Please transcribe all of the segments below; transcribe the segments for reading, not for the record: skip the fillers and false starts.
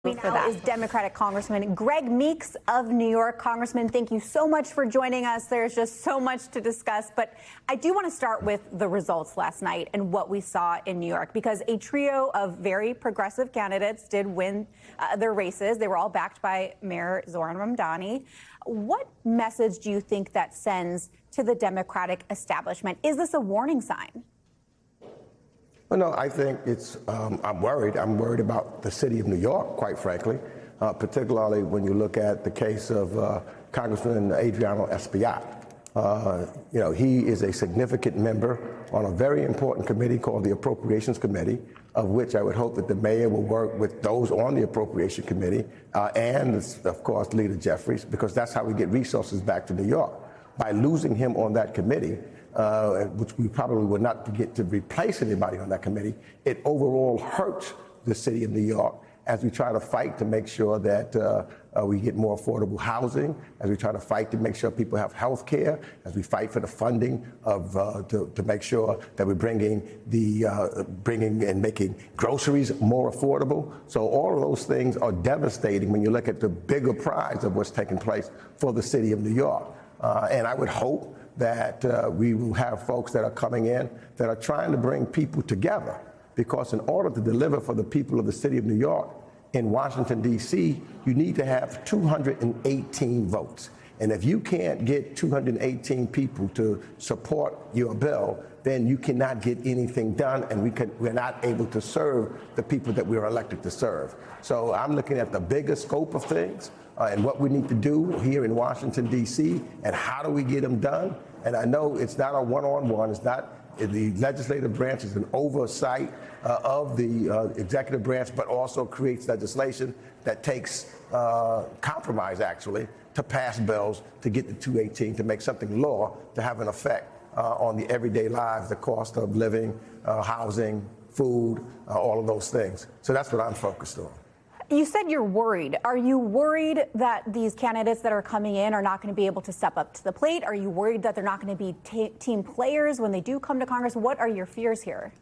Now is Democratic Congressman Greg Meeks of New York. Congressman, thank you so much for joining us. There's just so much to discuss, but I do want to start with the results last night and what we saw in New York, because a trio of very progressive candidates did win their races. They were all backed by Mayor Zohran Mamdani. What message do you think that sends to the Democratic establishment? Is this a warning sign? Well, no, I think it's, I'm worried. I'm worried about the city of New York, quite frankly, particularly when you look at the case of Congressman Adriano Espaillat. He is a significant member on a very important committee called the Appropriations Committee, of which I would hope that the mayor will work with those on the Appropriation Committee and, of course, Leader Jeffries, because that's how we get resources back to New York. By losing him on that committee, which we probably would not get to replace anybody on that committee, it overall hurts the city of New York as we try to fight to make sure that we get more affordable housing, as we try to fight to make sure people have health care, as we fight for the funding of to make sure that we're bringing and making groceries more affordable. So all of those things are devastating when you look at the bigger prize of what's taking place for the city of New York. And I would hope that we will have folks that are coming in that are trying to bring people together, because in order to deliver for the people of the city of New York in Washington, D.C., you need to have 218 votes. And if you can't get 218 people to support your bill, then you cannot get anything done, and we're not able to serve the people that we are elected to serve. So I'm looking at the bigger scope of things and what we need to do here in Washington, D.C., and how do we get them done. And I know it's not a one-on-one. It's not the legislative branch is an oversight of the executive branch, but also creates legislation that takes compromise, actually, to pass bills to get the 218, to make something law to have an effect on the everyday lives, the cost of living, housing, food, all of those things. So that's what I'm focused on. You said you're worried. Are you worried that these candidates that are coming in are not going to be able to step up to the plate? Are you worried that they're not going to be team players when they do come to Congress? What are your fears here?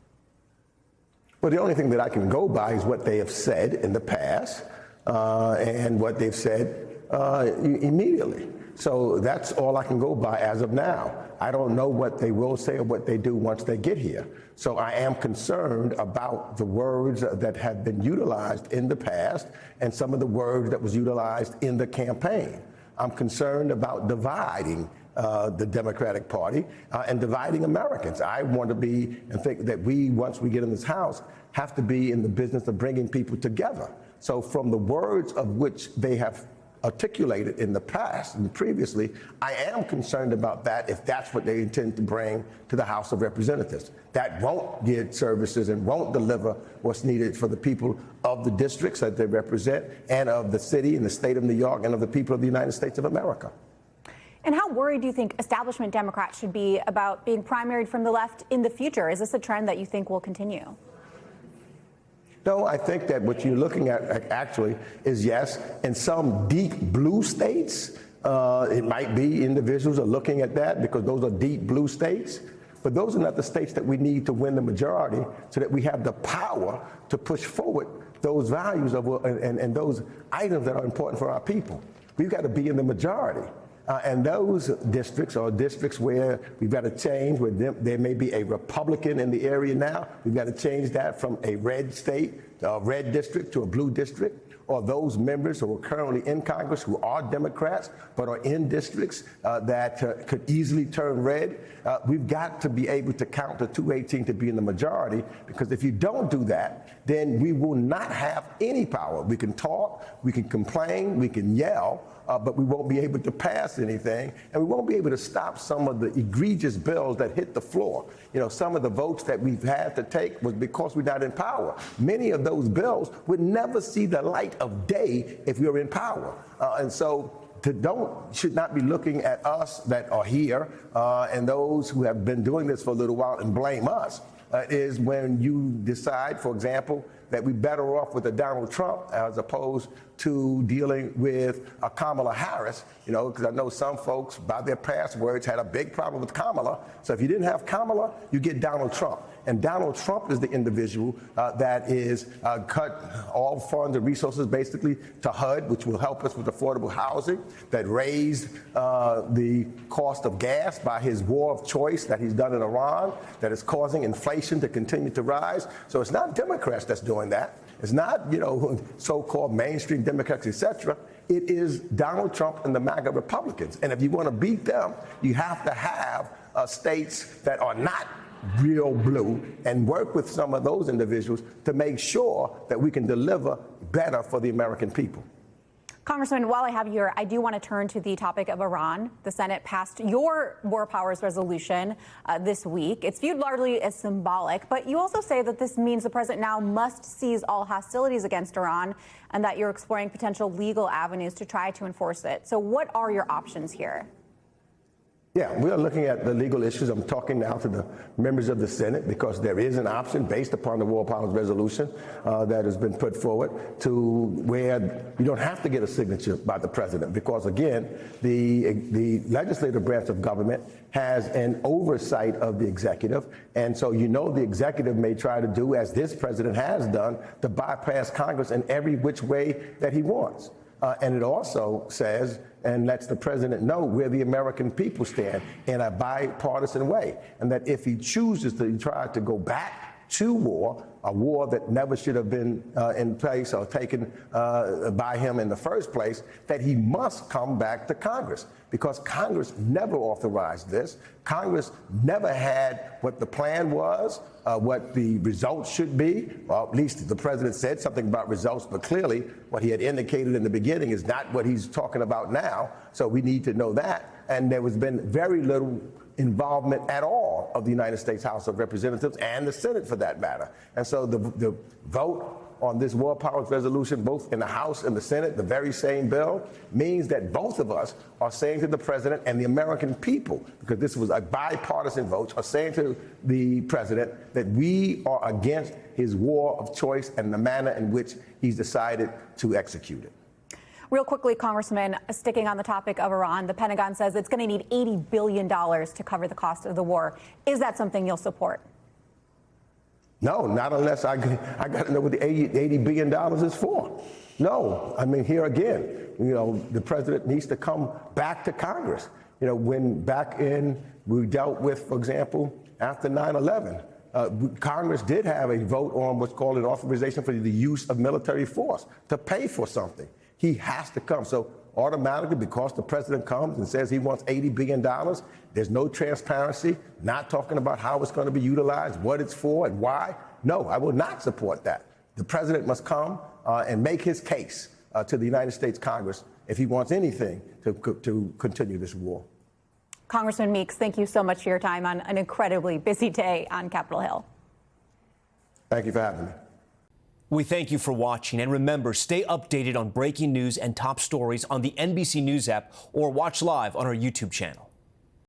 Well, the only thing that I can go by is what they have said in the past and what they've said immediately. So that's all I can go by as of now. I don't know what they will say or what they do once they get here. So I am concerned about the words that have been utilized in the past and some of the words that was utilized in the campaign. I'm concerned about dividing the Democratic Party and dividing Americans. I want to be and think that we, once we get in this House, have to be in the business of bringing people together. So from the words of which they have articulated in the past and previously, I am concerned about that if that's what they intend to bring to the House of Representatives. That won't get services and won't deliver what's needed for the people of the districts that they represent and of the city and the state of New York and of the people of the United States of America. And how worried do you think establishment Democrats should be about being primaried from the left in the future? Is this a trend that you think will continue? No, I think that what you're looking at actually is, yes, in some deep blue states, it might be individuals are looking at that because those are deep blue states. But those are not the states that we need to win the majority so that we have the power to push forward those values and those items that are important for our people. We've got to be in the majority. And those districts are districts where we've got to change, where there may be a Republican in the area now. We've got to change that from a red state, a red district, to a blue district. Or those members who are currently in Congress who are Democrats but are in districts that could easily turn red. We've got to be able to count the 218 to be in the majority, because if you don't do that, then we will not have any power. We can talk, we can complain, we can yell, but we won't be able to pass anything, and we won't be able to stop some of the egregious bills that hit the floor. You know, some of the votes that we've had to take was because we're not in power. Many of those bills would never see the light of day if we were in power. And so should not be looking at us that are here and those who have been doing this for a little while and blame us. Is when you decide, for example, that we're better off with a Donald Trump as opposed to dealing with a Kamala Harris, because I know some folks, by their past words, had a big problem with Kamala. So if you didn't have Kamala, you get Donald Trump. And Donald Trump is the individual that is cut all funds and resources basically to HUD, which will help us with affordable housing, that raised the cost of gas by his war of choice that he's done in Iran, that is causing inflation to continue to rise. So it's not Democrats that's doing that. It's not, so-called mainstream Democrats, etc. It is Donald Trump and the MAGA Republicans. And if you want to beat them, you have to have states that are not real blue and work with some of those individuals to make sure that we can deliver better for the American people. Congressman, while I have you here, I do want to turn to the topic of Iran. The Senate passed your war powers resolution this week. It's viewed largely as symbolic, but you also say that this means the president now must cease all hostilities against Iran and that you're exploring potential legal avenues to try to enforce it. So what are your options here? Yeah, we are looking at the legal issues. I'm talking now to the members of the Senate because there is an option based upon the War Powers resolution that has been put forward to where you don't have to get a signature by the president because, again, the legislative branch of government has an oversight of the executive. And so, the executive may try to do, as this president has done, to bypass Congress in every which way that he wants. And it also says and lets the president know where the American people stand in a bipartisan way. And that if he chooses to try to go back to war, a war that never should have been in place or taken by him in the first place, that he must come back to Congress because Congress never authorized this. Congress never had what the plan was, what the results should be. Well, at least the president said something about results, but clearly what he had indicated in the beginning is not what he's talking about now. So we need to know that. And there has been very little involvement at all of the United States House of Representatives and the Senate for that matter. And so the vote on this War Powers resolution, both in the House and the Senate, the very same bill, means that both of us are saying to the president and the American people, because this was a bipartisan vote, are saying to the president that we are against his war of choice and the manner in which he's decided to execute it. Real quickly, Congressman, sticking on the topic of Iran, the Pentagon says it's going to need $80 billion to cover the cost of the war. Is that something you'll support? No, not unless I got to know what the $80 billion is for. No, I mean, here again, the president needs to come back to Congress. When we dealt with, for example, after 9/11, Congress did have a vote on what's called an authorization for the use of military force to pay for something. He has to come. So automatically, because the president comes and says he wants $80 billion, there's no transparency, not talking about how it's going to be utilized, what it's for, and why. No, I will not support that. The president must come and make his case to the United States Congress if he wants anything to continue this war. Congressman Meeks, thank you so much for your time on an incredibly busy day on Capitol Hill. Thank you for having me. We thank you for watching, and remember, stay updated on breaking news and top stories on the NBC News app or watch live on our YouTube channel.